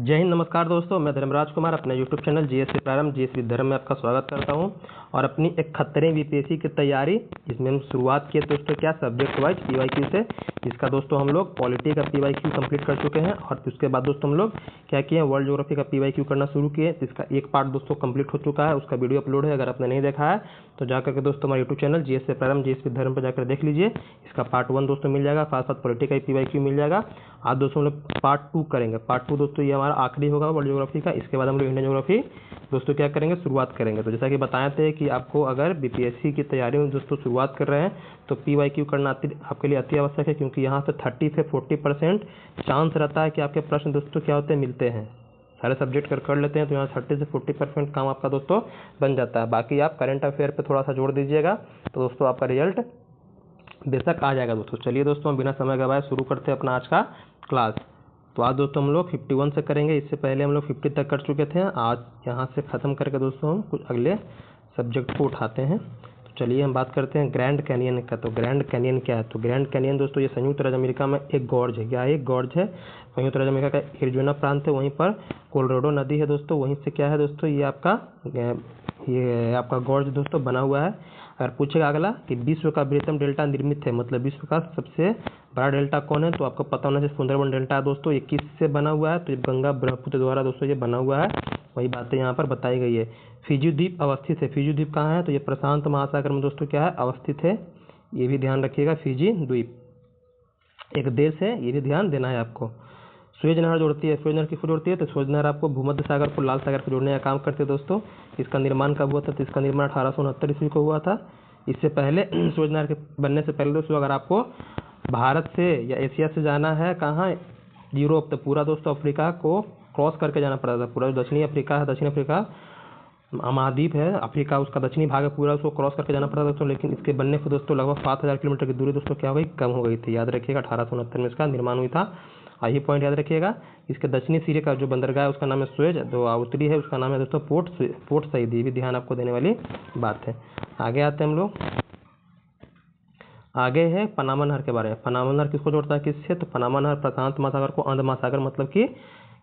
जय हिंद, नमस्कार दोस्तों। मैं धर्मराज कुमार अपने यूट्यूब चैनल जीएस प्रारंभ जीएस विधर्म में आपका स्वागत करता हूं और अपनी एक खतरे बीपीएससी की तैयारी जिसमें हम शुरुआत किए दोस्तों क्या सब्जेक्ट वाइज पीवाईक्यू से, जिसका दोस्तों हम लोग पॉलिटी का पीवाईक्यू कंप्लीट कर चुके हैं और उसके बाद दोस्तों हम लोग क्या किए, वर्ल्ड ज्योग्राफी का पीवाईक्यू करना शुरू किए। जिसका एक पार्ट दोस्तों कंप्लीट हो चुका है, उसका वीडियो अपलोड है। अगर आपने नहीं देखा है तो जाकर के दोस्तों हमारे यूट्यूब चैनल जीएस प्रारंभ जीएस विधर्म पर जाकर देख लीजिए। इसका पार्ट 1 दोस्तों मिल जाएगा, साथ साथ पॉलिटी का पीवाईक्यू मिल जाएगा। आज दोस्तों हम लोग पार्ट 2 करेंगे। पार्ट 2 दोस्तों ये हमारा आखिरी होगा वर्ल्ड ज्योग्राफी का। इसके बाद हम लोग इंडियन ज्योग्राफी दोस्तों क्या करेंगे, शुरुआत करेंगे। तो जैसा कि बताए थे कि आपको अगर बीपीएससी की तैयारी में दोस्तों शुरुआत कर रहे हैं तो पीवाईक्यू करना आपके लिए अति आवश्यक है, क्योंकि यहाँ से 30 से 40% चांस रहता है कि आपके प्रश्न दोस्तों क्या होते हैं, मिलते हैं। सारे सब्जेक्ट कर लेते हैं तो यहाँ 30 से 40% काम आपका दोस्तों बन जाता है। बाकी आप करंट अफेयर पे थोड़ा सा जोड़ दीजिएगा तो दोस्तों आपका रिजल्ट बेशक आ जाएगा दोस्तों। चलिए दोस्तों हम बिना समय गवाए शुरू करते हैं अपना आज का क्लास। तो आज दोस्तों हम लोग 51 से करेंगे। इससे पहले हम लोग 50 तक कर चुके थे। आज यहाँ से ख़त्म करके दोस्तों हम कुछ अगले सब्जेक्ट को उठाते हैं। तो चलिए हम बात करते हैं ग्रैंड कैनियन का। तो ग्रैंड कैनियन क्या है? तो ग्रैंड कैनियन दोस्तों ये संयुक्त राज्य अमेरिका में एक गॉर्ज है। क्या है? एक गॉर्ज है। संयुक्त राज्य अमेरिका का एरिज़ोना प्रांत है, वहीं पर कोलोराडो नदी है दोस्तों। वहीं से क्या है दोस्तों, ये आपका गॉर्ज दोस्तों बना हुआ है। अगर पूछेगा अगला कि विश्व का बृहत्तम डेल्टा निर्मित है, मतलब विश्व का सबसे बड़ा डेल्टा कौन है, तो आपको पता होना चाहिए सुंदरबन डेल्टा है दोस्तों। ये किससे बना हुआ है? तो ये गंगा ब्रह्मपुत्र द्वारा दोस्तों ये बना हुआ है। वही बातें यहाँ पर बताई गई है। फिजी द्वीप अवस्थित है। फिजी द्वीप कहाँ है? तो ये प्रशांत महासागर में दोस्तों क्या है, अवस्थित है। ये भी ध्यान रखिएगा, फिजी द्वीप एक देश है, ये भी ध्यान देना है आपको। सुएज नहर जोड़ती है। सुएज नहर किसको जोड़ती है? तो सुएज नहर आपको भूमध्य सागर को लाल सागर को जोड़ने का काम करते हैं दोस्तों। इसका निर्माण कब हुआ था? तो इसका निर्माण 1869 ईस्वी को हुआ था। इससे पहले सुएज नहर के बनने से पहले दोस्तों अगर आपको भारत से या एशिया से जाना है कहाँ, यूरोप, तो पूरा दोस्तों अफ्रीका को क्रॉस करके जाना पड़ता था। पूरा दक्षिणी अफ्रीका है, दक्षिण अफ्रीका महाद्वीप है, अफ्रीका उसका दक्षिणी भाग है, पूरा उसको क्रॉस करके जाना पड़ता था दोस्तों। लेकिन इसके बनने से दोस्तों लगभग 7000 किलोमीटर की दूरी दोस्तों क्या हो गई, कम हो गई थी। याद रखिएगा 1869 में इसका निर्माण हुई था। ये पॉइंट याद रखिएगा। इसके दक्षिणी सिरे का जो बंदरगाह है उसका नाम है सुएज, जो उत्तरी है उसका नाम है दोस्तों पोर्ट सईद। ये भी ध्यान आपको देने वाली बात है। आगे आते हैं हम लोग। आगे है पनामा नहर के बारे में। पनामा नहर किसको जोड़ता है, किससे? तो पनामा नहर प्रशांत महासागर को अंध महासागर, मतलब कि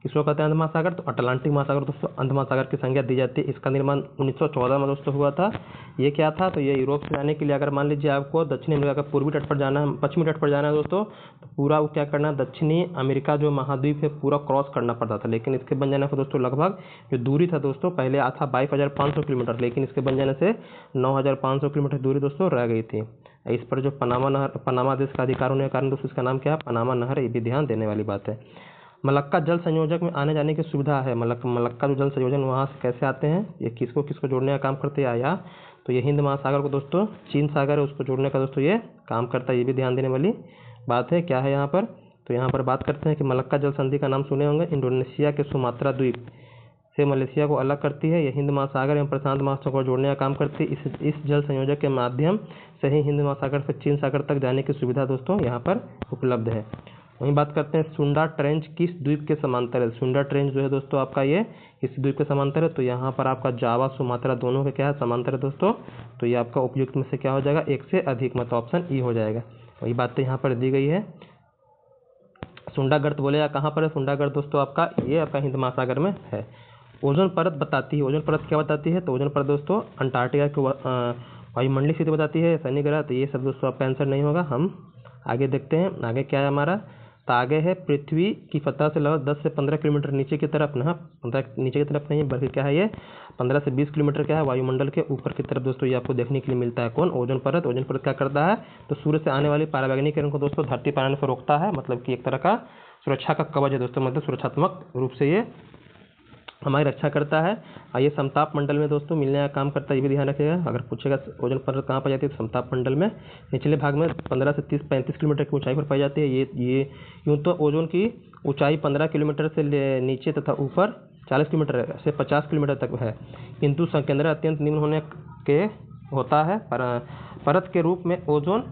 किसको कहते हैं अंध महासागर, तो अटलांटिक महासागर दोस्तों अंध महासागर की संज्ञा दी जाती है। इसका निर्माण 1914 में दोस्तों हुआ था। ये क्या था? तो ये यूरोप से जाने के लिए अगर मान लीजिए आपको दक्षिणी अमेरिका का पूर्वी तट पर जाना है, पश्चिमी तट पर जाना है दोस्तों, तो पूरा वो क्या करना है, दक्षिणी अमेरिका जो महाद्वीप है पूरा क्रॉस करना पड़ता था। लेकिन इसके बन जाने पर दोस्तों लगभग जो दूरी था दोस्तों, पहले था 22,500 किलोमीटर, लेकिन इसके बन जाने से 9,500 किलोमीटर दूरी दोस्तों रह गई थी। इस पर जो पनामा देश का अधिकार होने के कारण दोस्तों इसका नाम क्या है, पनामा नहर। ये भी ध्यान देने वाली बात है। मलक्का जल संयोजक में आने जाने की सुविधा है। मलक्का जो जल संयोजन वहाँ से कैसे आते हैं, ये किसको किसको जोड़ने का काम करते हैं आया, तो ये हिंद महासागर को दोस्तों चीन सागर है उसको जोड़ने का दोस्तों ये काम करता है। ये भी ध्यान देने वाली बात है। क्या है यहाँ पर? तो यहाँ पर बात करते हैं कि मलक्का जल संधि का नाम सुने होंगे। इंडोनेशिया के सुमात्रा द्वीप से मलेशिया को अलग करती है। यह हिंद महासागर एवं प्रशांत महासागर को जोड़ने का काम करती है। इस जल संयोजक के माध्यम से ही हिंद महासागर से चीन सागर तक जाने की सुविधा दोस्तों यहाँ पर उपलब्ध है। वहीं बात करते हैं सुंडा ट्रेंच किस द्वीप के समांतर है। सुंडा ट्रेंच जो है दोस्तों आपका ये इस द्वीप के समांतर है। तो यहाँ पर आपका जावा सुमात्रा दोनों के क्या है, समांतर है दोस्तों। तो ये आपका उपयुक्त में से क्या हो जाएगा, एक से अधिक, मतलब ऑप्शन ई हो जाएगा। वही बातें यहाँ पर दी गई है। सुंडा गर्त बोलेगा कहाँ पर है? सुंडा गर्त दोस्तों आपका ये आपका हिंद महासागर में है। ओजोन परत बताती है। ओजोन परत क्या बताती है? तो ओजोन परत दोस्तों अंटार्कटिका की वायुमंडलीय स्थिति बताती है, शनि ग्रह। तो ये सब दोस्तों आपका आंसर नहीं होगा। हम आगे देखते हैं आगे क्या है हमारा। तो आगे है पृथ्वी की सतह से लगभग 10 से 15 किलोमीटर नीचे की तरफ, ना 15 नीचे की तरफ नहीं बल्कि क्या है ये 15 से 20 किलोमीटर क्या है वायुमंडल के ऊपर की तरफ दोस्तों ये आपको देखने के लिए मिलता है। कौन? ओजोन परत। ओजोन परत क्या करता है? तो सूर्य से आने वाली पराबैंगनी किरण को दोस्तों धरती पर आने से रोकता है, मतलब कि एक तरह का सुरक्षा का कवच है दोस्तों, मतलब सुरक्षात्मक रूप से ये हमारी रक्षा करता है। और ये समताप मंडल में दोस्तों मिलने का काम करता है। ये भी ध्यान रखिएगा। अगर पूछेगा ओजोन परत कहाँ पाई जाती है, तो समताप मंडल में निचले भाग में 15 से 30-35 किलोमीटर की ऊंचाई पर पाई जाती है। ये यूँ तो ओजोन की ऊंचाई 15 किलोमीटर से नीचे तथा ऊपर 40 किलोमीटर से 50 किलोमीटर तक है, किंतु संकेंद्र अत्यंत निम्न होने के होता है। परत के रूप में ओजोन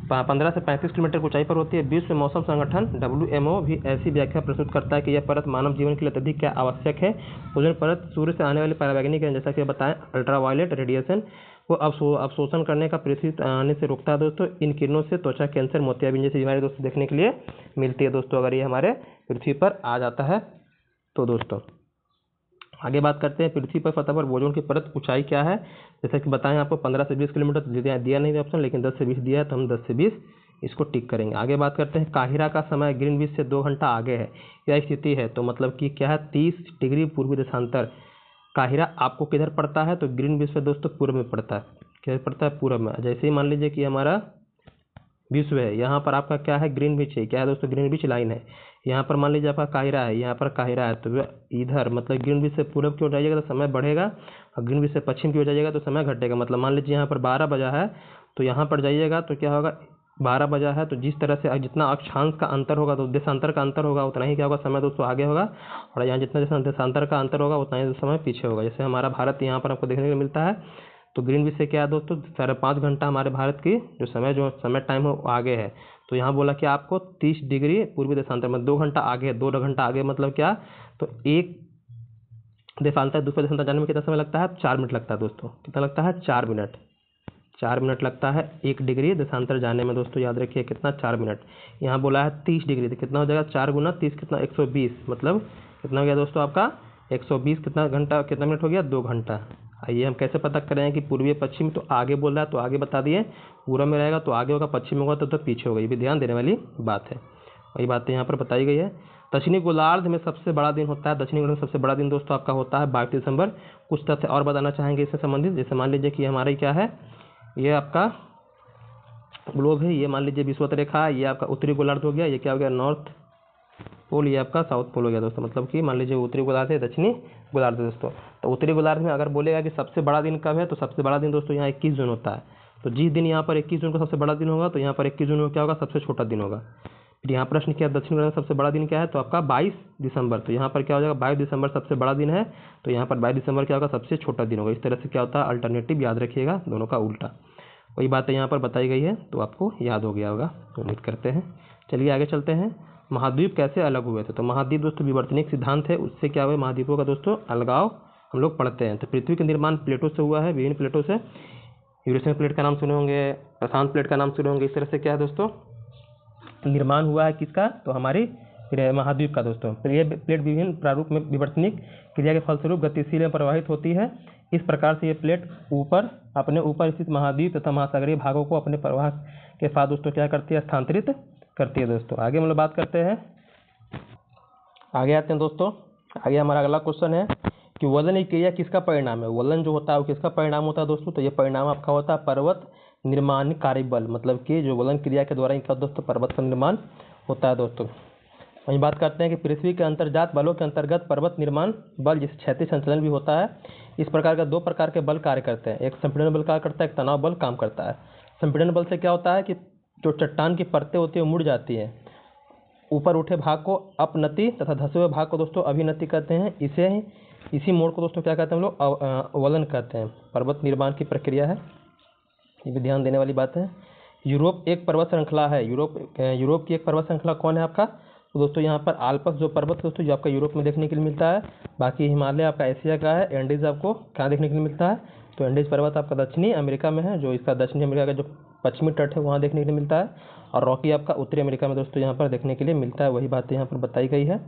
15 से 35 किलोमीटर की ऊंचाई पर होती है। विश्व मौसम संगठन WMO भी ऐसी व्याख्या प्रस्तुत करता है कि यह परत मानव जीवन के लिए अत्यधिक क्या आवश्यक है। ओजोन परत सूर्य से आने वाली पराबैंगनी किरण, जैसा कि बताएं अल्ट्रावायलेट रेडिएशन को अवशोषण करने का पृथ्वी आने से रोकता है दोस्तों। इन किरणों से त्वचा कैंसर, मोतियाबिंद जैसी बीमारी दोस्तों देखने के लिए मिलती है दोस्तों, अगर ये हमारे पृथ्वी पर आ जाता है तो दोस्तों आगे बात करते हैं, पृथ्वी पर सतह पर ओजोन की परत ऊंचाई क्या है। जैसा कि बताएं आपको 15 से 20 किलोमीटर दिया नहीं है ऑप्शन, लेकिन 10 से 20 दिया है, तो हम 10 से 20 इसको टिक करेंगे। आगे बात करते हैं, काहिरा का समय ग्रीनविच से 2 घंटा आगे है, यह स्थिति है, तो मतलब कि क्या है 30 डिग्री पूर्वी देशांतर। काहिरा आपको किधर पड़ता है, तो ग्रीनविच से दोस्तों पूर्व में पड़ता है। किधर पड़ता है, पूर्व में। जैसे ही मान लीजिए कि हमारा विश्व है, यहाँ पर आपका क्या है, ग्रीनविच है, क्या है दोस्तों, ग्रीनविच लाइन है। यहाँ पर मान लीजिए आपका काहिरा है, यहाँ पर काहिरा है, तो इधर मतलब ग्रीनविच से पूर्व की ओर जाइएगा तो समय बढ़ेगा, और ग्रीनविच से पश्चिम की ओर जाइएगा तो समय घटेगा। मतलब मान लीजिए यहाँ पर 12 बजा है, तो यहाँ पर जाइएगा तो क्या होगा, 12 बजा है, तो जिस तरह से जितना अक्षांश का अंतर होगा, तो देशांतर का अंतर होगा, उतना ही क्या होगा, समय दोस्तों आगे होगा, और यहाँ जितना देशांतर का अंतर होगा उतना ही समय पीछे होगा। जैसे हमारा भारत यहाँ पर आपको देखने को मिलता है, तो ग्रीनविच से क्या है दोस्तों, 5.5 घंटा हमारे भारत की जो समय टाइम है वो आगे है। तो यहाँ बोला कि आपको 30 डिग्री पूर्वी देशांतर में 2 घंटा आगे है। 2 घंटा आगे मतलब क्या, तो एक देशांतर दूसरे देशांतर जाने में कितना समय लगता है, 4 मिनट लगता है दोस्तों। कितना लगता है, 4 मिनट। 4 मिनट लगता है 1 डिग्री देशांतर जाने में दोस्तों, याद रखिए कितना, 4 मिनट। यहाँ बोला है 30 डिग्री, तो कितना हो जाएगा, 4 गुना 30 कितना, 120, मतलब कितना हो गया दोस्तों आपका 120, कितना घंटा, कितना मिनट हो गया, 2 घंटा। आइए हम कैसे पता करें कि पूर्वी पश्चिम, तो आगे बोल रहा है तो आगे बता दिए, पूर्व में रहेगा तो आगे होगा, पश्चिम में होगा तो पीछे होगा। ये भी ध्यान देने वाली बात है, वही बातें यहाँ पर बताई गई है। दक्षिणी गोलार्ध में सबसे बड़ा दिन होता है, दक्षिणी गोलार्ध में सबसे बड़ा दिन दोस्तों आपका होता है 22 दिसंबर। कुछ तथ्य और बताना चाहेंगे इससे संबंधित। जैसे मान लीजिए कि हमारी क्या है, ये आपका ग्लोब है, ये मान लीजिए विषुवत रेखा है, ये आपका उत्तरी गोलार्ध हो गया, ये क्या हो गया, नॉर्थ पोल, ये आपका साउथ पोल हो गया दोस्तों। मतलब कि मान लीजिए उत्तरी गोलार्ध है, दक्षिणी गोलार्ध है दोस्तों। तो उत्तरी गोलार्ध में अगर बोलेगा कि सबसे बड़ा दिन कब है, तो सबसे बड़ा दिन दोस्तों यहाँ 21 जून होता है। तो जिस दिन यहाँ पर 21 जून को सबसे बड़ा दिन होगा, तो यहाँ पर 21 जून को क्या होगा, सबसे छोटा दिन होगा। फिर यहाँ प्रश्न किया दक्षिण गोलार्ध में सबसे बड़ा दिन क्या है, तो आपका 22 दिसंबर। तो यहाँ पर क्या हो जाएगा, 22 दिसंबर सबसे बड़ा दिन है, तो यहाँ पर 22 दिसंबर क्या होगा, सबसे छोटा दिन होगा। इस तरह से क्या होता है, अल्टरनेटिव याद रखिएगा, दोनों का उल्टा। वही बातें यहाँ पर बताई गई है, तो आपको याद हो गया होगा, उम्मीद करते हैं। चलिए आगे चलते हैं। महाद्वीप कैसे अलग हुए थे, तो महाद्वीप दोस्तों विवर्तनिक सिद्धांत है, उससे क्या हुआ, महाद्वीपों का दोस्तों अलगाव हम लोग पढ़ते हैं। तो पृथ्वी का निर्माण प्लेटों से हुआ है, विभिन्न प्लेटों से। यूरेशियन प्लेट का नाम सुने होंगे, प्रशांत प्लेट का नाम सुने होंगे। इस तरह से क्या है दोस्तों, निर्माण हुआ है किसका, तो हमारी महाद्वीप का दोस्तों। फिर ये प्लेट विभिन्न प्रारूप में विवर्तनिक क्रिया के फलस्वरूप गतिशील में प्रवाहित होती है। इस प्रकार से ये प्लेट अपने ऊपर स्थित महाद्वीप तथा महासागरीय भागों को अपने प्रवाह के साथ दोस्तों क्या करती है, स्थानांतरित करती है दोस्तों। आगे हम लोग बात करते हैं, आगे आते हैं दोस्तों। आगे हमारा अगला क्वेश्चन है कि वलन की क्रिया किसका परिणाम है। वलन जो होता है वो किसका परिणाम होता है दोस्तों, तो ये परिणाम आपका होता है पर्वत निर्माण कार्य बल। मतलब कि जो वलन क्रिया के द्वारा इनका दोस्तों पर्वत का निर्माण होता है दोस्तों। वहीं बात करते हैं कि पृथ्वी के अंतर्जात बलों के अंतर्गत पर्वत निर्माण बल, जिसे क्षैतिज संचलन भी होता है। इस प्रकार का 2 प्रकार के बल कार्य करते हैं, एक संपीड़न बल कार्य करता है, एक तनाव बल काम करता है। संपीड़न बल से क्या होता है कि जो चट्टान की परतें होती है वो मुड़ जाती है, ऊपर उठे भाग को अपनति तथा धंसे हुए भाग को दोस्तों अभिनति कहते हैं। इसी मोड़ को दोस्तों क्या कहते हैं हम लोग, वलन कहते हैं। पर्वत निर्माण की प्रक्रिया है, ये भी ध्यान देने वाली बात है। यूरोप एक पर्वत श्रृंखला है। यूरोप की एक पर्वत श्रृंखला कौन है आपका, तो दोस्तों यहाँ पर आल्प्स जो पर्वत दोस्तों जो आपका यूरोप में देखने के लिए मिलता है। बाकी हिमालय आपका एशिया का है। एंडीज आपको कहाँ देखने के लिए मिलता है, तो एंडीज पर्वत आपका दक्षिणी अमेरिका में है, जो इसका दक्षिणी अमेरिका का जो पश्चिमी तट है वहाँ देखने के लिए मिलता है। और रॉकी आपका उत्तरी अमेरिका में दोस्तों यहाँ पर देखने के लिए मिलता है। वही बातें यहाँ पर बताई गई है।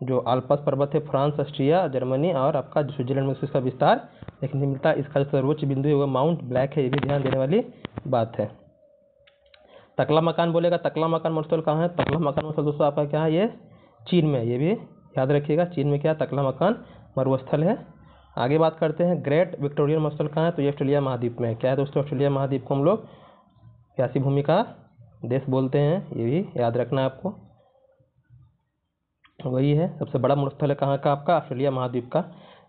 जो आल्प्स पर्वत है फ्रांस, ऑस्ट्रिया, जर्मनी और आपका स्विट्जरलैंड में इसका विस्तार देखने को मिलता है। इसका सर्वोच्च बिंदु है वो माउंट ब्लैक है, ये भी ध्यान देने वाली बात है। तकला मकान बोलेगा, तकला मकान मरुस्थल कहाँ है, तकला मकान मरुस्थल दोस्तों आपका क्या है, ये चीन में। ये भी याद रखिएगा, चीन में क्या तकला मकान मरुस्थल है। आगे बात करते हैं, ग्रेट विक्टोरियन मरुस्थल कहाँ है, तो ये ऑस्ट्रेलिया महाद्वीप में है। क्या है दोस्तों, ऑस्ट्रेलिया महाद्वीप को हम लोग प्यासी भूमि का देश बोलते हैं, ये भी याद रखना है आपको। वही है सबसे बड़ा मरुस्थल है कहाँ का, आपका ऑस्ट्रेलिया महाद्वीप का।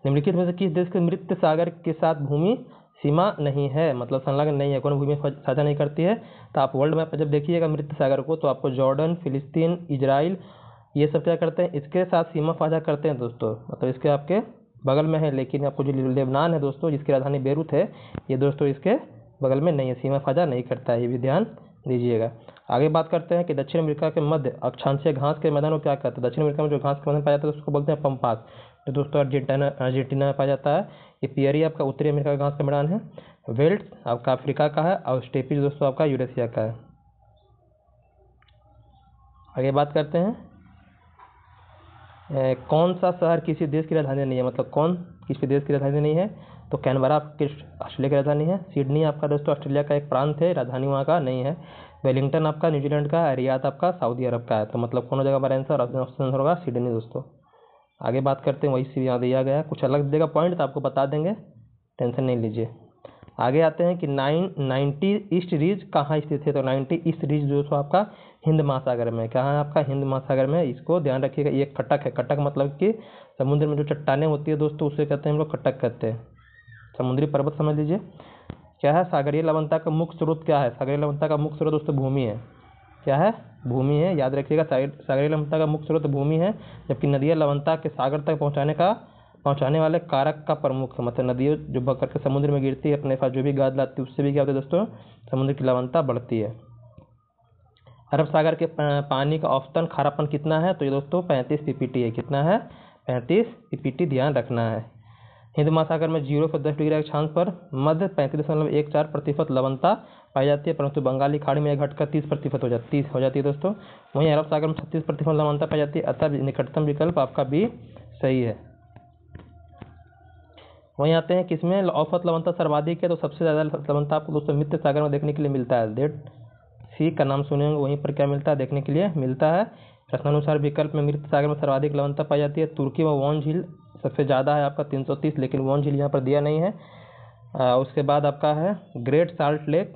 निम्नलिखित में से किस देश के मृत सागर के साथ भूमि सीमा नहीं है, मतलब संलग्न नहीं है, कौन भूमि साझा नहीं करती है। तो आप वर्ल्ड मैप जब देखिएगा मृत सागर को, तो आपको जॉर्डन, फिलिस्तीन, इजराइल ये सब क्या करते हैं, इसके साथ सीमा साझा करते हैं दोस्तों। मतलब इसके आपके बगल में है, लेकिन आपको जो लेबनान है दोस्तों, जिसकी राजधानी बेरूत है, ये दोस्तों इसके बगल में नहीं है, सीमा साझा नहीं करता है, ये भी ध्यान दीजिएगा। आगे बात करते हैं कि दक्षिण अमेरिका के मध्य अक्षांशीय घास के मैदान को क्या कहते हैं। दक्षिण अमेरिका में जो घास के मैदान पाया जाता है उसको बोलते हैं पंपास, जो दोस्तों अर्जेंटीना में पाया जाता है। ये पियरी आपका उत्तरी अमेरिका का घास का मैदान है। वेल्ट आपका अफ्रीका का है, और स्टेपीज दोस्तों आपका यूरेशिया का है। आगे बात करते हैं कौन सा शहर किसी देश की राजधानी नहीं है, मतलब कौन किसी देश की राजधानी नहीं है, तो कैनबरा आपके ऑस्ट्रेलिया की राजधानी है। सिडनी आपका दोस्तों ऑस्ट्रेलिया का एक प्रांत है, राजधानी वहाँ का नहीं है। वेलिंगटन आपका न्यूजीलैंड का है। रियाद आपका सऊदी अरब का है। तो मतलब कौन जगह हमारा आंसर होगा सिडनी दोस्तों। आगे बात करते हैं, वही से यहाँ दिया गया है, कुछ अलग देगा पॉइंट तो आपको बता देंगे, टेंशन नहीं लीजिए। आगे आते हैं कि 90 ईस्ट रीज कहाँ स्थित है, तो 90 ईस्ट रीज जो है आपका हिंद महासागर में, कहाँ है आपका हिंद महासागर में, इसको ध्यान रखिएगा। ये कटक है, कटक मतलब कि समुद्र में जो चट्टानें होती है दोस्तों उसे कहते हैं हम लोग कटक कहते हैं, समुद्री पर्वत समझ लीजिए। क्या है, सागरीय लवणता का मुख्य स्रोत क्या है, सागरीय लवणता का मुख्य स्रोत दोस्तों भूमि है। क्या है, भूमि है, याद रखिएगा। सागरीय लवणता का मुख्य स्रोत भूमि है, जबकि नदियाँ लवणता के सागर तक पहुंचाने वाले कारक का प्रमुख है। मतलब नदियों जो बह करके समुद्र में गिरती है अपने पास जो भी गाद लाती है उससे भी क्या होता है दोस्तों, समुद्र की लवणता बढ़ती है। अरब सागर के पानी का औसतन खारापन कितना है, तो ये दोस्तों 35 पीपीटी है। कितना है, 35 पीपीटी, ध्यान रखना है। हिंद महासागर में 0 से 10 डिग्री अक्षांश पर मध्य 35.14% लवणता पाई जाती है, परंतु बंगाली खाड़ी में घटकर 30% हो जाती है दोस्तों। वहीं अरब सागर में 36% लवणता पाई जाती है, अतः निकटतम विकल्प आपका बी सही है। वहीं आते हैं किसमें औसत लवणता सर्वाधिक है, तो सबसे ज़्यादा लवणता आपको दोस्तों मृत सागर में देखने के लिए मिलता है। डेड सी का नाम सुने होंगे, वहीं पर क्या मिलता है, देखने के लिए मिलता है। प्रश्नानुसार विकल्प में मृत सागर में सर्वाधिक लवणता पाई जाती है। तुर्की व वॉन झील सबसे ज़्यादा है आपका 330, लेकिन वॉन झील यहाँ पर दिया नहीं है। उसके बाद आपका है ग्रेट साल्ट लेक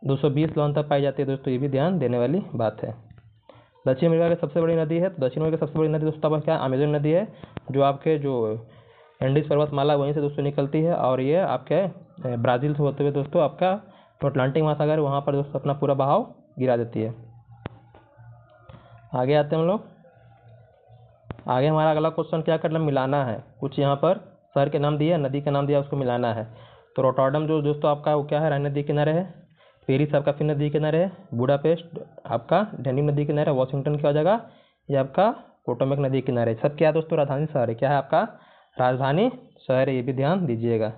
220 लवणता पाई जाती है दोस्तों, ये भी ध्यान देने वाली बात है। दक्षिण अमेरिका की सबसे बड़ी नदी है, तो दक्षिण अमेरिका की सबसे बड़ी नदी दोस्तों आपका क्या, अमेजन नदी है, जो आपके जो एंडीज पर्वतमाला वहीं से दोस्तों निकलती है, और ये आपके ब्राज़ील से होते हुए दोस्तों आपका जो अटलांटिक महासागर वहाँ पर दोस्तों अपना पूरा बहाव गिरा देती है। आगे आते हैं हम लोग। आगे हमारा अगला क्वेश्चन क्या करना, मिलाना है। कुछ यहाँ पर शहर के नाम दिया, नदी का नाम दिया, उसको मिलाना है। तो रोटरडम जो दोस्तों आपका वो क्या है, राइन नदी के किनारे है। पेरिस आपका फिन नदी के किनारे है। बुडापेस्ट आपका डेनिब नदी के किनारे। वॉशिंगटन क्या हो जाएगा, ये आपका पोटोमेक नदी के किनारे। सब क्या है दोस्तों, राजधानी शहर है। क्या है आपका, राजधानी शहर है, ये भी ध्यान दीजिएगा।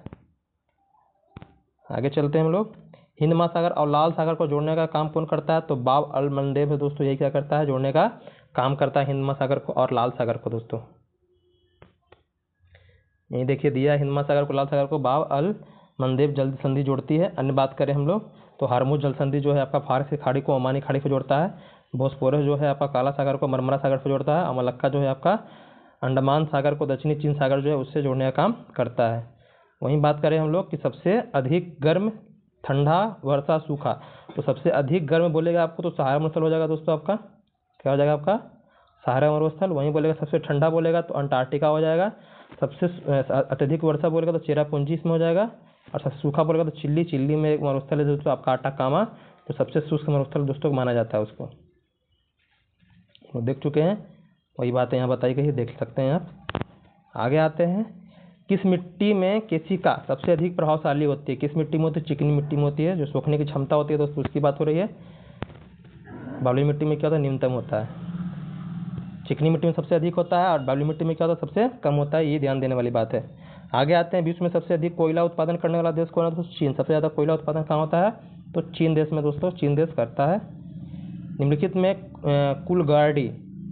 आगे चलते हैं हम लोग। हिंद महासागर और लाल सागर को जोड़ने का काम कौन करता है, तो बाब अल मंडेब है दोस्तों, यही क्या करता है, जोड़ने का काम करता है हिंद महासागर को और लाल सागर को दोस्तों। यही देखिए दिया, हिंद महासागर को लाल सागर को बाब अल मंडेब जल संधि जोड़ती है। अन्य बात करें हम लोग तो हार्मुज जल संधि जो है आपका फारस की खाड़ी को ओमानी खाड़ी को जोड़ता है। बोस्पोरस जो है आपका काला सागर को मरमरा सागर से जोड़ता है। और मलक्का जो है आपका अंडमान सागर को दक्षिणी चीन सागर जो है उससे जोड़ने का काम करता है। वहीं बात करें हम लोग कि सबसे अधिक गर्म, ठंडा, वर्षा, सूखा, तो सबसे अधिक गर्म बोलेगा आपको तो सहारा मरुस्थल हो जाएगा दोस्तों आपका। क्या हो जाएगा आपका, सहारा मरुस्थल। वहीं बोलेगा सबसे ठंडा बोलेगा तो अंटार्कटिका हो जाएगा। सबसे अत्यधिक वर्षा बोलेगा तो चेरापूंजी इसमें हो जाएगा। और सबसे सूखा बोलेगा तो चिल्ली में एक मरुस्थल है दोस्तों आपका अटाकामा, तो सबसे शुष्क मरुस्थल दोस्तों माना जाता है उसको। तो देख चुके हैं, वही बातें यहाँ बताई गई है, देख सकते हैं आप। आगे आते हैं, किस मिट्टी में केसिका सबसे अधिक प्रभावशाली होती है। किस मिट्टी में होती है, चिकनी मिट्टी में होती है, जो सोखने की क्षमता होती है दोस्तों उसकी बात हो रही है। बालुई मिट्टी में क्या होता है, न्यूनतम होता है। चिकनी मिट्टी में सबसे अधिक होता है और बालुई मिट्टी में क्या होता है, सबसे कम होता है, ये ध्यान देने वाली बात है। आगे आते हैं, विश्व में सबसे अधिक कोयला उत्पादन करने वाला देश कौन है दोस्तों, चीन। सबसे ज़्यादा कोयला उत्पादन कहाँ होता है, तो चीन देश में दोस्तों, चीन देश करता है। निम्नलिखित में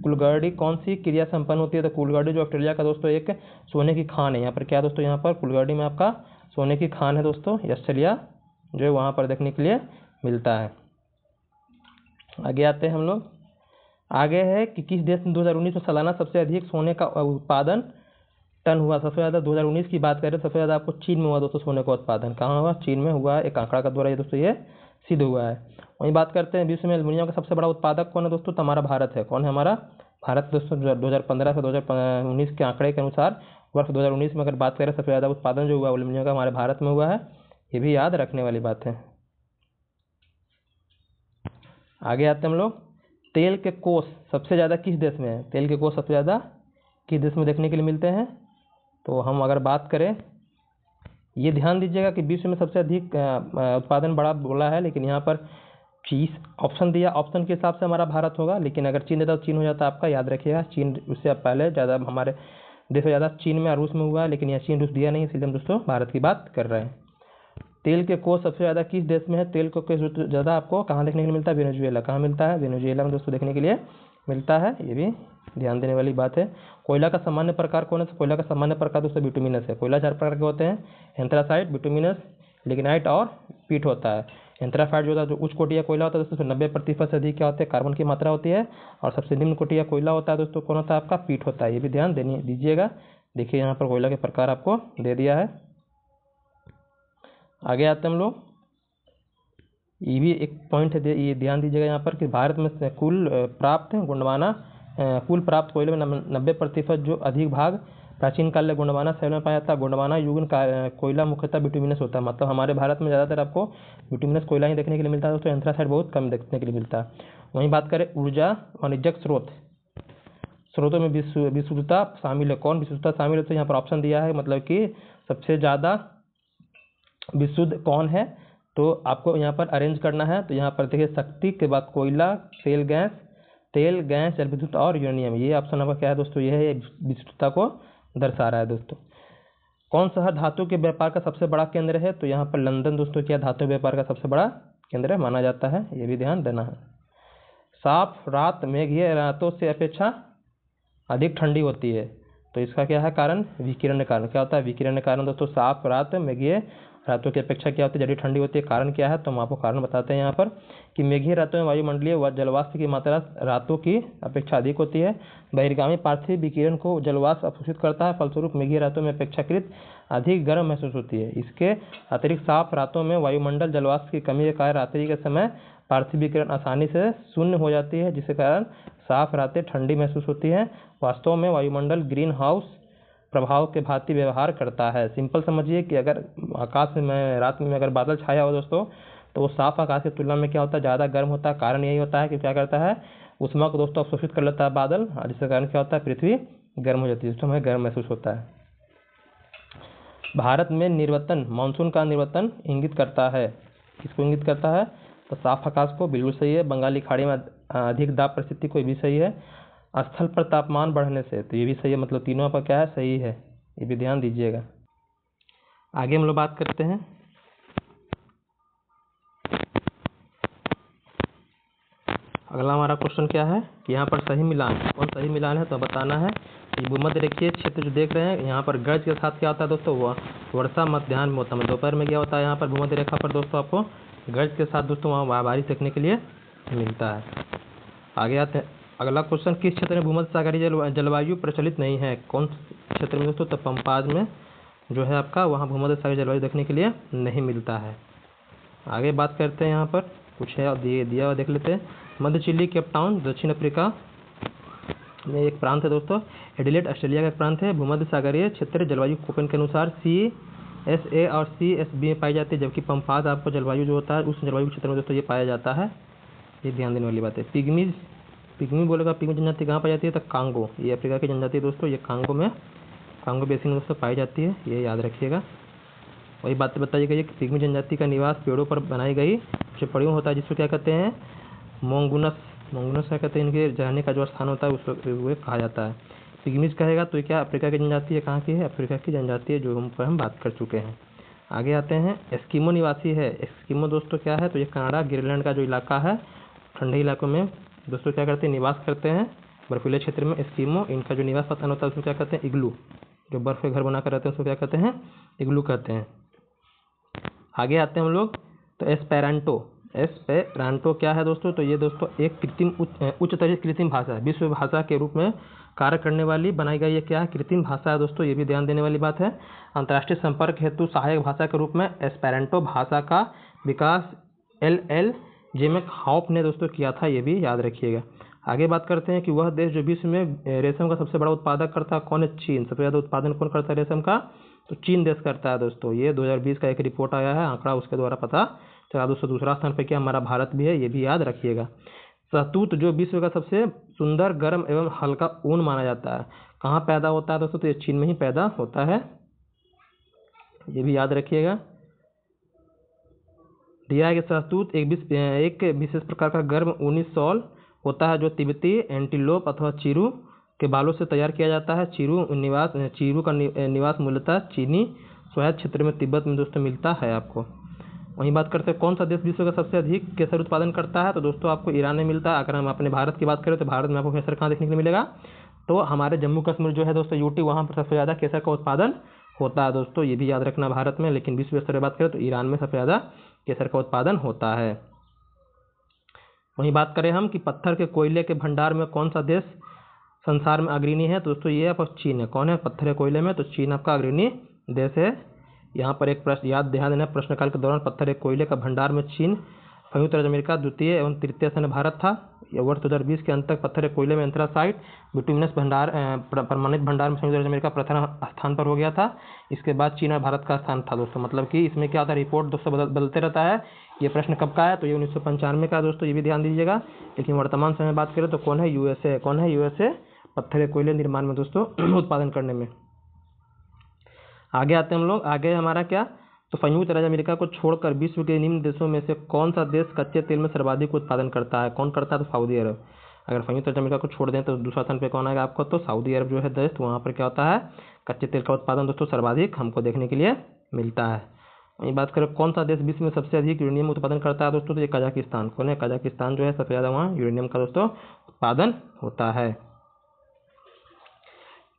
कुलगर्डी कौन सी क्रिया संपन्न होती है, तो कुलगर्डी जो ऑस्ट्रेलिया का दोस्तों एक सोने की खान है। यहाँ पर क्या दोस्तों, यहाँ पर कुलगर्डी में आपका सोने की खान है दोस्तों, ऑस्ट्रेलिया जो है वहाँ पर देखने के लिए मिलता है। आगे आते हैं हम लोग। आगे है कि किस देश में 2019 में सालाना सबसे अधिक सोने का उत्पादन टन हुआ। सबसे ज़्यादा 2019 की बात करें, सबसे ज़्यादा आपको चीन में हुआ दोस्तों सोने का उत्पादन। कहाँ हुआ, चीन में हुआ। एक आंकड़ा का द्वारा ये दोस्तों ये सिद्ध हुआ है। वहीं बात करते हैं विश्व में एल्युमिनियम का सबसे बड़ा उत्पादक कौन है दोस्तों, तो हमारा भारत है। कौन है, हमारा भारत दोस्तों। 2015 से 2019 के आंकड़े के अनुसार वर्ष 2019 में अगर बात करें सबसे ज़्यादा उत्पादन जो हुआ एल्युमिनियम का हमारे भारत में हुआ है, ये भी याद रखने वाली बात है। आगे आते हैं हम लोग। तेल के कोष सबसे ज़्यादा किस देश में है, तेल के कोष सबसे ज़्यादा किस देश में देखने के लिए मिलते हैं, तो हम अगर बात करें, ये ध्यान दीजिएगा कि विश्व में सबसे अधिक उत्पादन बड़ा बोला है, लेकिन यहाँ पर चीज ऑप्शन दिया, ऑप्शन के हिसाब से हमारा भारत होगा, लेकिन अगर चीन देता तो चीन हो जाता आपका, याद रखिएगा। चीन उससे पहले ज़्यादा हमारे देश से ज़्यादा चीन में और रूस में हुआ है, लेकिन यहाँ चीन रूस दिया नहीं, इसलिए हम दोस्तों भारत की बात कर रहे हैं। तेल के कोष सबसे ज़्यादा किस देश में है, तेल को ज़्यादा आपको कहाँ देखने के लिए मिलता है, वेनेजुएला। कहाँ मिलता है, वेनेजुएला में दोस्तों देखने के लिए मिलता है, ये भी ध्यान देने वाली बात है। कोयला का सामान्य प्रकार कौन है? कोयला का सामान्य प्रकार दोस्तों बिटुमिनस है। कोयला 4 प्रकार के होते हैं, एंथ्रासाइट, बिटुमिनस, लिग्नाइट और पीट होता है। एंथ्रासाइट जो होता है जो उच्च कोटि का कोयला होता है दोस्तों, 90% से अधिक क्या होता है? कार्बन की मात्रा होती है। और सबसे निम्न कोटि का कोयला होता है दोस्तों, कौन होता है आपका? पीट होता है। ये भी ध्यान दीजिएगा। देखिए यहाँ पर कोयला के प्रकार आपको दे दिया है। आगे आते हैं हम लोग, ये भी एक पॉइंट है, ये ध्यान दीजिएगा यहाँ पर कि भारत में कुल प्राप्त कोयले में 90% जो अधिक भाग प्राचीन काल में गोंडवाना शैल में पाया जाता है। गोंडवाना युगन कोयला मुख्यतः बिटुमिनस होता है। मतलब हमारे भारत में ज़्यादातर आपको बिटुमिनस कोयला ही देखने के लिए मिलता है दोस्तों, एंथ्रासाइट बहुत कम देखने के लिए मिलता है। वहीं बात करें ऊर्जा वाणिज्यिक स्रोतों में विशुद्धता शामिल है। कौन विशुद्धता शामिल है? तो यहाँ पर ऑप्शन दिया है, मतलब कि सबसे ज़्यादा विशुद्ध कौन है, तो आपको यहाँ पर अरेंज करना है। तो यहाँ पर देखिए, शक्ति के बाद कोयला, तेल गैस, जल विद्युत और यूरेनियम। ये ऑप्शन आपका क्या है दोस्तों? यह है विशुद्धता को दर्शा रहा है दोस्तों। कौन शहर धातु के व्यापार का सबसे बड़ा केंद्र है? तो यहाँ पर लंदन दोस्तों क्या धातु व्यापार का सबसे बड़ा केंद्र माना जाता है। ये भी ध्यान देना है। साफ रात मेघीय रातों से अपेक्षा अधिक ठंडी होती है, तो इसका क्या है कारण? विकिरण के कारण। क्या होता है? विकिरण के कारण दोस्तों साफ रात मेघीय रातों की अपेक्षा क्या होती है? ज़्यादा ठंडी होती है। कारण क्या है? तो हम आपको कारण बताते हैं यहाँ पर कि मेघीय रातों में वायुमंडलीय व जलवाष्प की मात्रा रातों की अपेक्षा अधिक होती है। बहिर्गामी पार्थिव विकिरण को जलवाष्प अवशोषित करता है, फलस्वरूप मेघीय रातों में अपेक्षाकृत अधिक गर्म महसूस होती है। इसके अतिरिक्त साफ रातों में वायुमंडल जलवाष्प की कमी के कारण रात्रि के समय पार्थिव विकिरण आसानी से शून्य हो जाती है, जिसके कारण साफ रातें ठंडी महसूस होती है। वास्तव में वायुमंडल ग्रीन हाउस प्रभाव के भांति व्यवहार करता है। सिंपल समझिए कि अगर आकाश में रात में अगर बादल छाया हो दोस्तों, तो वो साफ आकाश की तुलना में क्या होता है? ज़्यादा गर्म होता है। कारण यही होता है कि क्या करता है? ऊष्मा को दोस्तों अवशोषित कर लेता है बादल, जिसके कारण क्या होता है? पृथ्वी गर्म हो जाती है, जिससे हमें गर्म महसूस होता है। भारत में निर्वतन, मानसून का निर्वतन इंगित करता है। किसको इंगित करता है? तो साफ आकाश को, बिल्कुल सही है। बंगाली खाड़ी में अधिक दाब परिस्थिति को, भी सही है। स्थल पर तापमान बढ़ने से, तो ये भी सही है। मतलब तीनों पर क्या है? सही है। ये भी ध्यान दीजिएगा। आगे हम लोग बात करते हैं, अगला हमारा क्वेश्चन क्या है कि यहाँ पर सही मिलान, कौन सही मिलान है तो बताना है। ये भूमध्य रेखीय क्षेत्र जो देख रहे हैं, यहाँ पर गर्ज के साथ क्या होता है दोस्तों? वर्षा मध्याह्न में होता है। दोपहर में क्या होता है? यहाँ पर भूमध्य रेखा पर दोस्तों आपको गर्ज के साथ दोस्तों वहाँ बारिश देखने के लिए मिलता है। आगे आते हैं, अगला क्वेश्चन, किस क्षेत्र में भूमध्य सागरीय जलवायु प्रचलित नहीं है? कौन क्षेत्र में दोस्तों? तो पंपाज में जो है आपका, वहाँ भूमध्य सागरीय जलवायु देखने के लिए नहीं मिलता है। आगे बात करते हैं, यहाँ पर कुछ है दिया हुआ देख लेते हैं। मध्य चिली, केप टाउन, दक्षिण अफ्रीका में एक प्रांत है दोस्तों। एडिलेड ऑस्ट्रेलिया का प्रांत है। भूमध्य सागरीय क्षेत्र जलवायु कोपेन के अनुसार CSA और CSB में पाई जाती है, जबकि पंपाज आपको जलवायु जो होता है उस जलवायु क्षेत्र में दोस्तों ये पाया जाता है। ये ध्यान देने वाली बात है। पिग्मी बोलेगा, पिग्मी जनजाति कहाँ पाई जाती है? तो कांगो, ये अफ्रीका की जनजाति है दोस्तों। ये कांगो बेसिन में दोस्तों पाई जाती है, ये याद रखिएगा। वही बात बताई गई है कि पिग्मी जनजाति का निवास पेड़ों पर बनाई गई झोपड़ियों होता है, जिसको क्या कहते हैं? मोंगुनस क्या कहते हैं? इनके रहने का जो स्थान होता है उसको कहा जाता है। पिग्मीज कहेगा तो क्या अफ्रीका की जनजाति है? कहाँ की है? अफ्रीका की जनजाति है, जो हम बात कर चुके हैं। आगे आते हैं, एस्किमो निवासी है। एस्किमो दोस्तों क्या है? तो ये कनाडा, ग्रीनलैंड का जो इलाका है, ठंडे इलाकों में दोस्तों क्या करते हैं? निवास करते हैं। बर्फीले क्षेत्र में एस्किमो, इनका जो निवास स्थान होता है उसको क्या कहते हैं? इग्लू। जो बर्फ के घर बनाकर रहते हैं उसको क्या कहते हैं? इग्लू कहते हैं। आगे आते हैं हम लोग, तो एस्पेरांटो क्या है दोस्तों? तो ये दोस्तों एक उच्चतरीय कृत्रिम भाषा है। विश्व भाषा के रूप में कार्य करने वाली बनाई गई ये क्या है? कृत्रिम भाषा है दोस्तों। ये भी ध्यान देने वाली बात है। अंतर्राष्ट्रीय संपर्क हेतु सहायक भाषा के रूप में एस्पेरांटो भाषा का विकास LL जेमेक हॉप ने दोस्तों किया था, ये भी याद रखिएगा। आगे बात करते हैं कि वह देश जो विश्व में रेशम का सबसे बड़ा उत्पादक करता है कौन है? चीन। सबसे ज़्यादा उत्पादन कौन करता है रेशम का? तो चीन देश करता है दोस्तों। ये 2020 का एक रिपोर्ट आया है, आंकड़ा उसके द्वारा पता चला दोस्तों। दूसरा स्थान पे क्या? हमारा भारत भी है, ये भी याद रखिएगा। शहतूत जो विश्व का सबसे सुंदर, गर्म एवं हल्का ऊन माना जाता है, कहाँ पैदा होता है दोस्तों? तो ये चीन में ही पैदा होता है, ये भी याद रखिएगा। दिया है कि शहतूत एक विशेष प्रकार का गर्म ऊनी शॉल होता है, जो तिब्बती एंटीलोप अथवा चीरू के बालों से तैयार किया जाता है। चीरू का निवास मूलतः चीनी स्वायत्त क्षेत्र में तिब्बत में दोस्तों मिलता है आपको। वहीं बात करते हैं कौन सा देश विश्व का सबसे अधिक केसर उत्पादन करता है, तो दोस्तों आपको ईरान में मिलता है। अगर हम अपने भारत की बात करें तो भारत में आपको केसर कहाँ देखने के लिए मिलेगा, तो हमारे जम्मू कश्मीर जो है दोस्तों यूटी, वहाँ पर सबसे ज़्यादा केसर का उत्पादन होता है दोस्तों, ये भी याद रखना भारत में। लेकिन विश्व स्तर पर बात करें तो ईरान में सबसे ज़्यादा केसर का उत्पादन होता है। वहीं बात करें हम कि पत्थर के कोयले के भंडार में कौन सा देश संसार में अग्रणी है, तो दोस्तों ये आपका चीन है। कौन है पत्थर के कोयले में, तो चीन आपका अग्रणी देश है। यहाँ पर एक प्रश्न ध्यान देना, प्रश्नकाल के दौरान पत्थर के कोयले का भंडार में चीन, संयुक्त राज्य अमेरिका द्वितीय एवं तृतीय स्थान भारत था। वर्ष 2020 के अंत तक पत्थर के कोयले में एंथ्रासाइट बिटुमिनस भंडार प्रमाणित भंडार में संयुक्त राज्य अमेरिका प्रथम स्थान पर हो गया था। इसके बाद चीन और भारत का स्थान था दोस्तों। मतलब कि इसमें क्या होता है, रिपोर्ट दोस्तों बदलते रहता है। ये प्रश्न कब का है, तो ये 1995 का दोस्तों, ये भी ध्यान दीजिएगा। लेकिन वर्तमान समय में बात करें तो कौन है, यूएसए। कौन है, यूएसए पत्थर के कोयले निर्माण में दोस्तों उत्पादन करने में। आगे आते हैं हम लोग, आगे हमारा क्या, तो संयुक्त राज्य अमेरिका को छोड़कर विश्व के निम्न देशों में से कौन सा देश कच्चे तेल में सर्वाधिक उत्पादन करता है। कौन करता है, तो सऊदी अरब। अगर संयुक्त राज्य अमेरिका को छोड़ दें तो दूसरा स्थान पे कौन आएगा आपको, तो सऊदी अरब जो है देश, तो वहाँ पर क्या होता है, कच्चे तेल का उत्पादन दोस्तों सर्वाधिक हमको देखने के लिए मिलता है। वहीं बात करें कौन सा देश विश्व में सबसे अधिक यूरेनियम उत्पादन करता है दोस्तों, तो ये कजाकिस्तान। कौन है, कजाकिस्तान जो है सबसे ज़्यादा वहाँ यूरेनियम का दोस्तों उत्पादन होता है।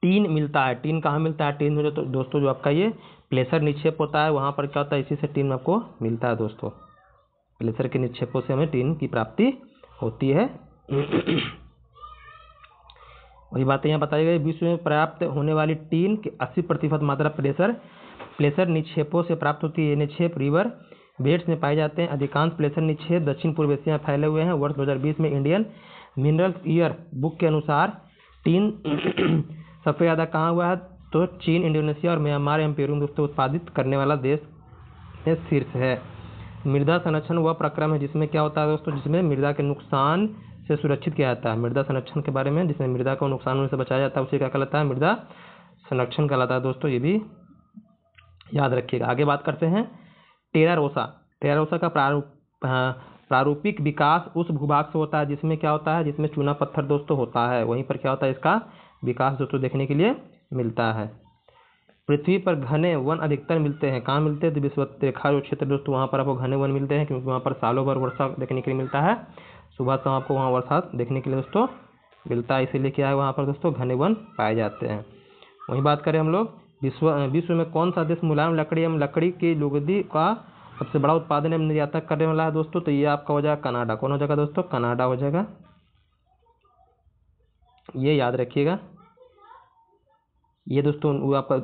टीन मिलता है, टीन कहाँ मिलता है, टीन में तो दोस्तों जो आपका ये प्लेसर निक्षेप होता है, वहाँ पर क्या होता है, इसी से टीन आपको मिलता है दोस्तों। प्लेसर के निक्षेपों से हमें टीन की प्राप्ति होती है। वही बातें यहाँ बताई गई, विश्व में प्राप्त होने वाली टीन की 80% मात्रा प्लेसर निक्षेपों से प्राप्त होती है। ये निक्षेप रिवर बेड्स में पाए जाते हैं। अधिकांश प्लेसर निक्षेप दक्षिण पूर्व एशिया में फैले हुए हैं। वर्ष 2020 में इंडियन मिनरल ईयर बुक के अनुसार टीन सबसे ज़्यादा कहाँ हुआ है, तो चीन, इंडोनेशिया और म्यांमार एवं पेरू दोस्तों उत्पादित करने वाला देश में शीर्ष है। मृदा संरक्षण वह प्रक्रम है जिसमें क्या होता है दोस्तों, जिसमें मृदा के नुकसान से सुरक्षित किया जाता है। मृदा संरक्षण के बारे में, जिसमें मृदा को नुकसान होने से बचाया जाता है, उसे क्या कहलाता है, मृदा संरक्षण कहलाता है दोस्तों, ये भी याद रखिएगा। आगे बात करते हैं टेरा रोसा। टेरा रोसा का प्रारूपिक विकास उस भूभाग से होता है जिसमें क्या होता है, जिसमें चूना पत्थर दोस्तों होता है। वहीं पर क्या होता है, इसका विकास दोस्तों देखने के लिए मिलता है। पृथ्वी पर घने वन अधिकतर मिलते हैं, कहाँ मिलते हैं, तो विषुवत रेखा जो क्षेत्र दोस्तों, वहाँ पर आपको घने वन मिलते हैं, क्योंकि वहाँ पर सालों भर वर्षा देखने के लिए मिलता है। सुबह शाम आपको वहाँ वर्षा देखने के लिए दोस्तों मिलता है, इसीलिए क्या है, वहाँ पर दोस्तों घने वन पाए जाते हैं। वहीं बात करें हम लोग, विश्व में कौन सा देश मुलायम लकड़ी एवं लकड़ी की लुगदी का सबसे बड़ा उत्पादन एवं निर्यात करने वाला है दोस्तों, तो ये आपका हो जाएगा कनाडा। कौन हो जाएगा दोस्तों, कनाडा हो जाएगा, ये याद रखिएगा। ये दोस्तों वो आपका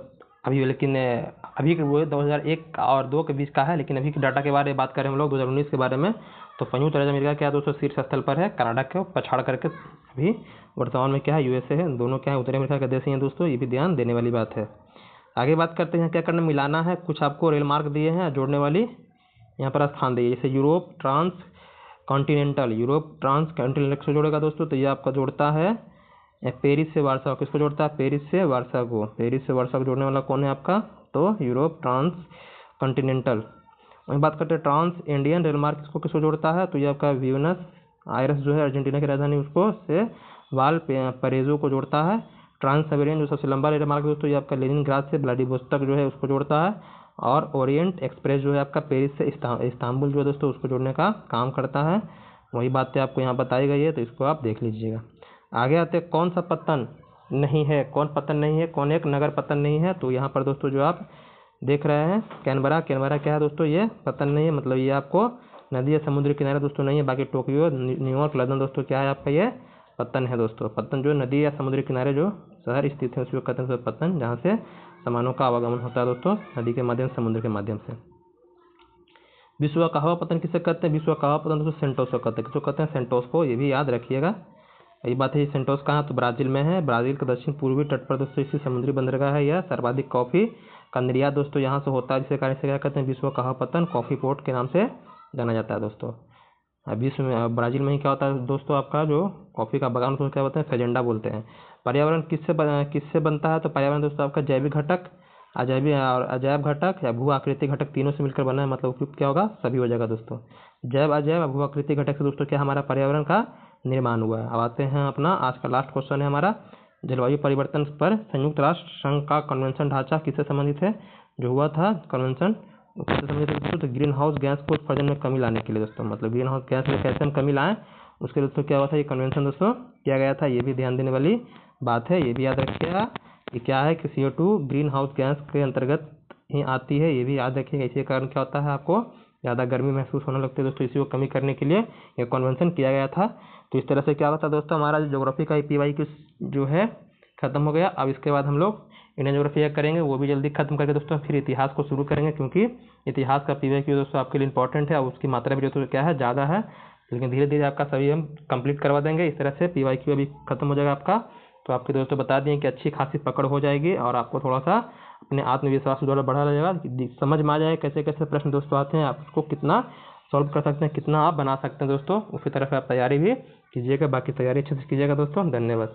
अभी, लेकिन अभी वो 2001 और 2 के बीच का है, लेकिन अभी के डाटा के बारे में बात करें हम लोग 2019 के बारे में, तो संयुक्त राज्य अमेरिका क्या दोस्तों शीर्ष स्थल पर है, कनाडा को पछाड़ करके अभी वर्तमान में क्या है, यूएसए है। दोनों क्या है, उत्तरी अमेरिका के देश हैं दोस्तों, ये भी ध्यान देने वाली बात है। आगे बात करते हैं क्या करना, मिलाना है। कुछ आपको रेल मार्ग दिए हैं, जोड़ने वाली यहाँ पर स्थान दिए, जैसे यूरोप ट्रांस कॉन्टिनेंटल से जोड़ेगा दोस्तों, तो ये आपका जोड़ता है पेरिस से वार्सा। किसको जोड़ता है, पेरिस से वार्सा को। पेरिस से वार्सा को जोड़ने वाला कौन है आपका, तो यूरोप ट्रांस कॉन्टिनेंटल। वहीं बात करते हैं ट्रांस इंडियन रेल मार्ग किसको जोड़ता है, तो ये आपका ब्यूनस आयर्स जो है अर्जेंटीना की राजधानी, उसको से वाल परेजो को जोड़ता है। ट्रांस साइबेरियन जो सबसे लंबा रेल मार्ग दोस्तों, ये आपका लेनिनग्राड से व्लादिवोस्तोक जो है उसको जोड़ता है। और ओरिएंट एक्सप्रेस जो है आपका पेरिस से इस्तांबुल जो है दोस्तों उसको जोड़ने का काम करता है। वही बातें आपको यहाँ बताई गई है, तो इसको आप देख लीजिएगा। आगे आते हैं कौन सा पतन नहीं है, कौन पतन नहीं है, कौन एक नगर पतन नहीं है, तो यहाँ पर दोस्तों जो आप देख रहे हैं कैनबरा क्या है दोस्तों, ये पतन नहीं है, मतलब ये आपको नदी या समुद्र किनारे दोस्तों नहीं है। बाकी टोक्यो, न्यूयॉर्क, लंदन दोस्तों क्या है आपका, ये पतन है दोस्तों। पतन जो नदी या समुद्र किनारे जो शहर स्थित है उसको कहते हैं पतन, जहाँ से सामानों का आवागमन होता है दोस्तों नदी के माध्यम, समुद्र के माध्यम से। विश्व का हवा पतन किसे कहते हैं, विश्व का हवा पतन दोस्तों सेंटोस को कहते हैं। किसको कहते हैं, सेंटोस को, ये भी याद रखिएगा। यही बात है, सेंटोस कहाँ, तो ब्राजील में है। ब्राजील के दक्षिण पूर्वी तट पर दोस्तों इसी समुद्री बंदरगाह है। यह सर्वाधिक कॉफी का निर्यात दोस्तों यहाँ से होता है, जिसके कारण से क्या कहते हैं, विश्व का हवा पतन कॉफी पोर्ट के नाम से जाना जाता है दोस्तों। विश्व में ब्राजील में ही क्या होता है दोस्तों, आपका जो कॉफी का बागान उसको क्या बोलते हैं, फेजेंडा बोलते हैं। पर्यावरण किससे बनता है, तो पर्यावरण दोस्तों आपका जैविक घटक, अजैव घटक या भू आकृति घटक तीनों से मिलकर बना है। मतलब उपयुक्त क्या होगा, सभी हो जाएगा दोस्तों। जैव अजैव भू आकृति घटक से दोस्तों क्या हमारा पर्यावरण का निर्माण हुआ है। अब आते हैं अपना आज का लास्ट क्वेश्चन है हमारा, जलवायु परिवर्तन पर संयुक्त राष्ट्र संघ का कन्वेंशन ढांचा किससे संबंधित है, जो हुआ था कन्वेंशन कैसे समझे थे दोस्तों, तो ग्रीन हाउस गैस को उत्सर्जन में कमी लाने के लिए दोस्तों, मतलब ग्रीन हाउस गैस में कैसे हम कमी लाएं उसके दोस्तों क्या हुआ था, ये कन्वेंशन दोस्तों किया गया था। ये भी ध्यान देने वाली बात है, ये भी याद रखिएगा। ये क्या है कि CO2 ग्रीन हाउस गैस के अंतर्गत ही आती है, ये भी याद रखिएगा। इसी कारण क्या होता है, आपको ज़्यादा गर्मी महसूस होने लगती है दोस्तों, इसी को कमी करने के लिए ये कन्वेंशन किया गया था। तो इस तरह से क्या होता है दोस्तों, हमारा ज्योग्राफी का PYQ जो है खत्म हो गया। अब इसके बाद हम लोग इंडियन ज्योग्राफी करेंगे, वो भी जल्दी खत्म करके दोस्तों फिर इतिहास को शुरू करेंगे, क्योंकि इतिहास का PYQ दोस्तों आपके लिए इंपॉर्टेंट है और उसकी मात्रा भी दोस्तों क्या है, ज़्यादा है। लेकिन धीरे धीरे आपका सभी हम कंप्लीट करवा देंगे। इस तरह से PYQ अभी खत्म हो जाएगा आपका। तो आपके दोस्तों बता दें कि अच्छी खासी पकड़ हो जाएगी और आपको थोड़ा सा अपने आत्मविश्वास द्वारा बढ़ा रहेगा, समझ में आ जाए कैसे कैसे प्रश्न दोस्तों आते हैं, आप उसको कितना सॉल्व कर सकते हैं, कितना आप बना सकते हैं दोस्तों। उसी तरह से आप तैयारी भी कीजिएगा, बाकी तैयारी अच्छे से कीजिएगा दोस्तों। धन्यवाद।